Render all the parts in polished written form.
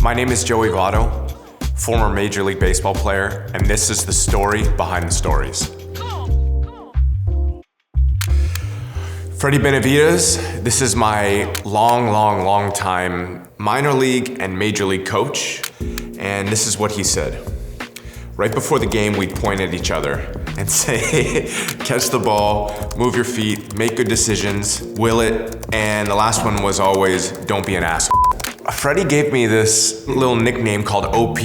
My name is Joey Votto, former Major League Baseball player, and this is the story behind the stories. Freddie Benavides, this is my long time minor league and major league coach, and this is what he said. Right before the game, we'd point at each other and say, catch the ball, move your feet, make good decisions, will it, and the last one was always, don't be an asshole. Freddie gave me this little nickname called OP,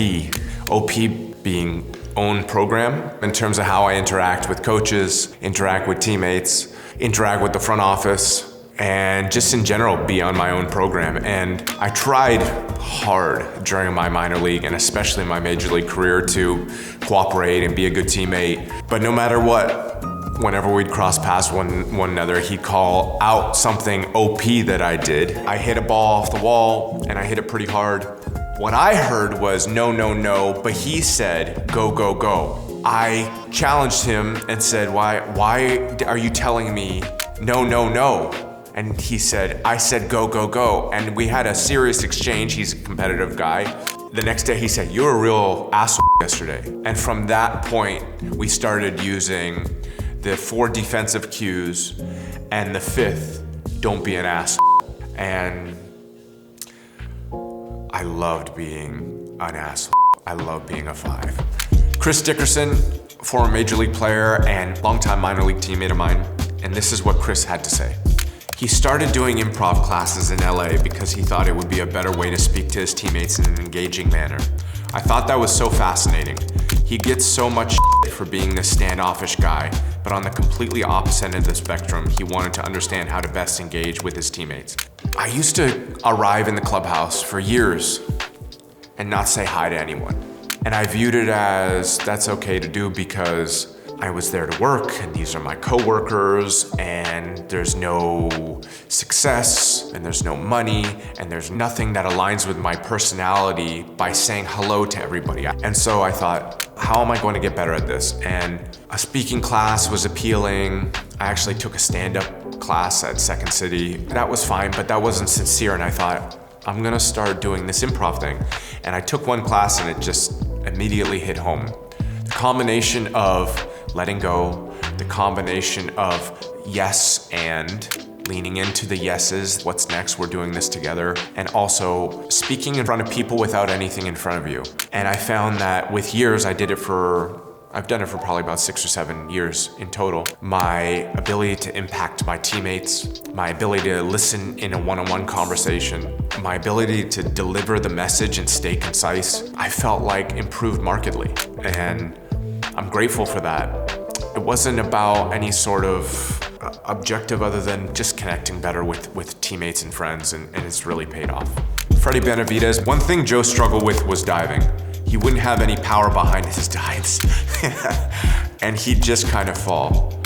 OP being own program, in terms of how I interact with coaches, interact with teammates, interact with the front office, and just in general be on my own program. And I tried hard during my minor league and especially my major league career to cooperate and be a good teammate. But no matter what, whenever we'd cross paths one another, he'd call out something OP that I did. I hit a ball off the wall and I hit it pretty hard. What I heard was no, but he said go. I challenged him and said, why are you telling me no? And he said, I said go. And we had a serious exchange. He's a competitive guy. The next day he said, you're a real asshole yesterday. And from that point, we started using the 4 defensive cues and the 5th, don't be an asshole. And I loved being an asshole. I loved being a 5. Chris Dickerson, former major league player and longtime minor league teammate of mine, and this is what Chris had to say. He started doing improv classes in LA because he thought it would be a better way to speak to his teammates in an engaging manner. I thought that was so fascinating. He gets so much shit for being this standoffish guy, but on the completely opposite end of the spectrum, he wanted to understand how to best engage with his teammates. I used to arrive in the clubhouse for years and not say hi to anyone. And I viewed it as that's okay to do because I was there to work and these are my coworkers and there's no success and there's no money and there's nothing that aligns with my personality by saying hello to everybody. And so I thought, how am I going to get better at this? And a speaking class was appealing. I actually took a stand-up class at Second City. That was fine, but that wasn't sincere. And I thought, I'm gonna start doing this improv thing. And I took one class and it just immediately hit home. The combination of letting go, the combination of yes and leaning into the yeses, what's next, we're doing this together, and also speaking in front of people without anything in front of you. And I found that with years, I've done it for probably about 6 or 7 years in total. My ability to impact my teammates, my ability to listen in a one-on-one conversation, my ability to deliver the message and stay concise, I felt like improved markedly. And I'm grateful for that. It wasn't about any sort of objective other than just connecting better with teammates and friends, and it's really paid off. Freddie Benavides, one thing Joe struggled with was diving. He wouldn't have any power behind his dives, and he'd just kind of fall.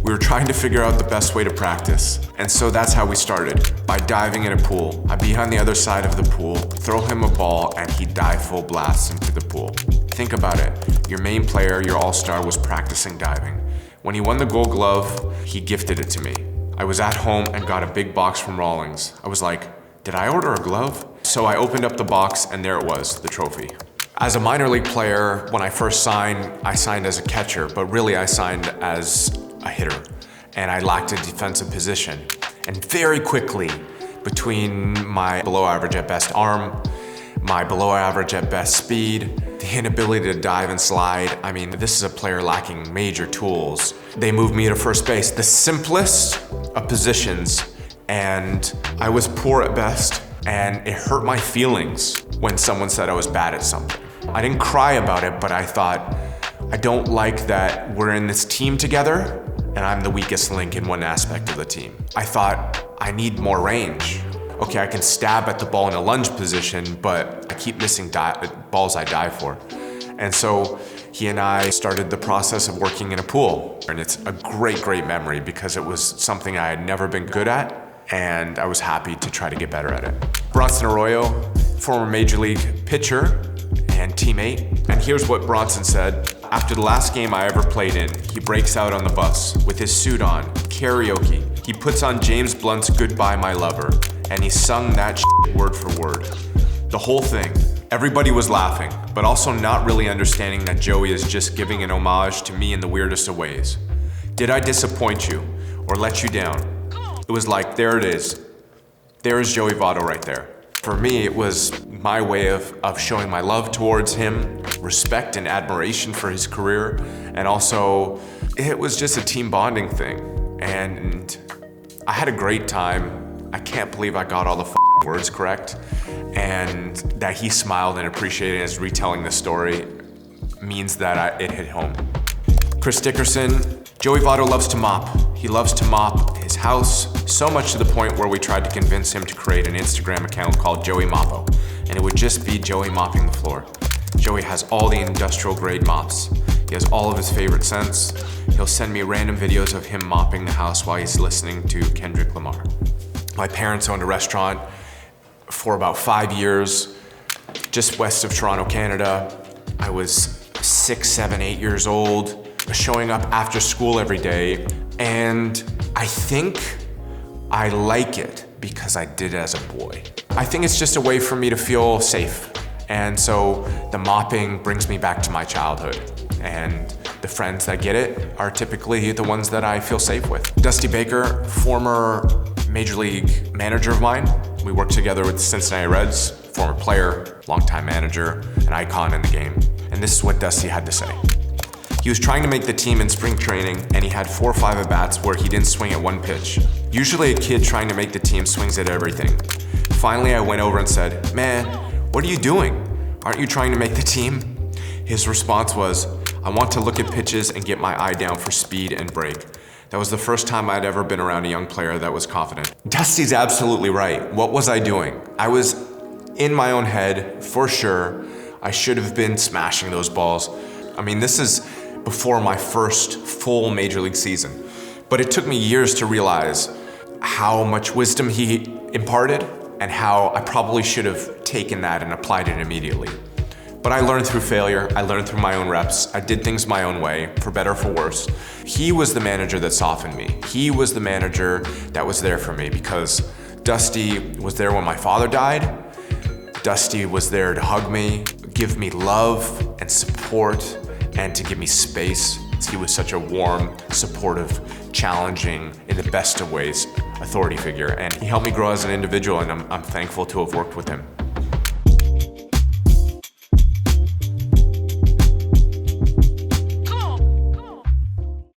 We were trying to figure out the best way to practice, and so that's how we started, by diving in a pool. I'd be on the other side of the pool, throw him a ball, and he'd dive full blast into the pool. Think about it. Your main player, your all-star, was practicing diving. When he won the Gold Glove, he gifted it to me. I was at home and got a big box from Rawlings. I was like, did I order a glove? So I opened up the box and there it was, the trophy. As a minor league player, when I first signed, I signed as a catcher, but really I signed as a hitter. And I lacked a defensive position. And very quickly, between my below average at best arm, my below average at best speed, the inability to dive and slide. I mean, this is a player lacking major tools. They moved me to first base, the simplest of positions, and I was poor at best, and it hurt my feelings when someone said I was bad at something. I didn't cry about it, but I thought, I don't like that we're in this team together, and I'm the weakest link in one aspect of the team. I thought, I need more range. Okay, I can stab at the ball in a lunge position, but I keep missing balls I dive for. And so he and I started the process of working in a pool. And it's a great memory because it was something I had never been good at, and I was happy to try to get better at it. Bronson Arroyo, former major league pitcher and teammate. And here's what Bronson said. After the last game I ever played in, he breaks out on the bus with his suit on, karaoke. He puts on James Blunt's Goodbye My Lover, and he sung that shit word for word. The whole thing. Everybody was laughing, but also not really understanding that Joey is just giving an homage to me in the weirdest of ways. Did I disappoint you or let you down? It was like, there it is. There is Joey Votto right there. For me, it was my way of showing my love towards him, respect and admiration for his career, and also it was just a team bonding thing. And I had a great time. I can't believe I got all the words correct, and that he smiled and appreciated his retelling the story means that it hit home. Chris Dickerson, Joey Votto loves to mop. He loves to mop his house, so much to the point where we tried to convince him to create an Instagram account called Joey Moppo, and it would just be Joey mopping the floor. Joey has all the industrial grade mops. He has all of his favorite scents. He'll send me random videos of him mopping the house while he's listening to Kendrick Lamar. My parents owned a restaurant for about 5 years, just west of Toronto, Canada. I was 6, 7, 8 years old, showing up after school every day, and I think I like it because I did it as a boy. I think it's just a way for me to feel safe, and so the mopping brings me back to my childhood, and the friends that get it are typically the ones that I feel safe with. Dusty Baker, former Major League manager of mine. We worked together with the Cincinnati Reds, former player, longtime manager, an icon in the game. And this is what Dusty had to say. He was trying to make the team in spring training, and he had 4 or 5 at-bats where he didn't swing at one pitch. Usually a kid trying to make the team swings at everything. Finally, I went over and said, "Man, what are you doing? Aren't you trying to make the team?" His response was, "I want to look at pitches and get my eye down for speed and break." That was the first time I'd ever been around a young player that was confident. Dusty's absolutely right. What was I doing? I was in my own head, for sure. I should have been smashing those balls. I mean, this is before my first full Major League season. But it took me years to realize how much wisdom he imparted and how I probably should have taken that and applied it immediately. But I learned through failure, I learned through my own reps, I did things my own way, for better or for worse. He was the manager that softened me. He was the manager that was there for me because Dusty was there when my father died. Dusty was there to hug me, give me love and support, and to give me space. He was such a warm, supportive, challenging, in the best of ways, authority figure. And he helped me grow as an individual, and I'm thankful to have worked with him.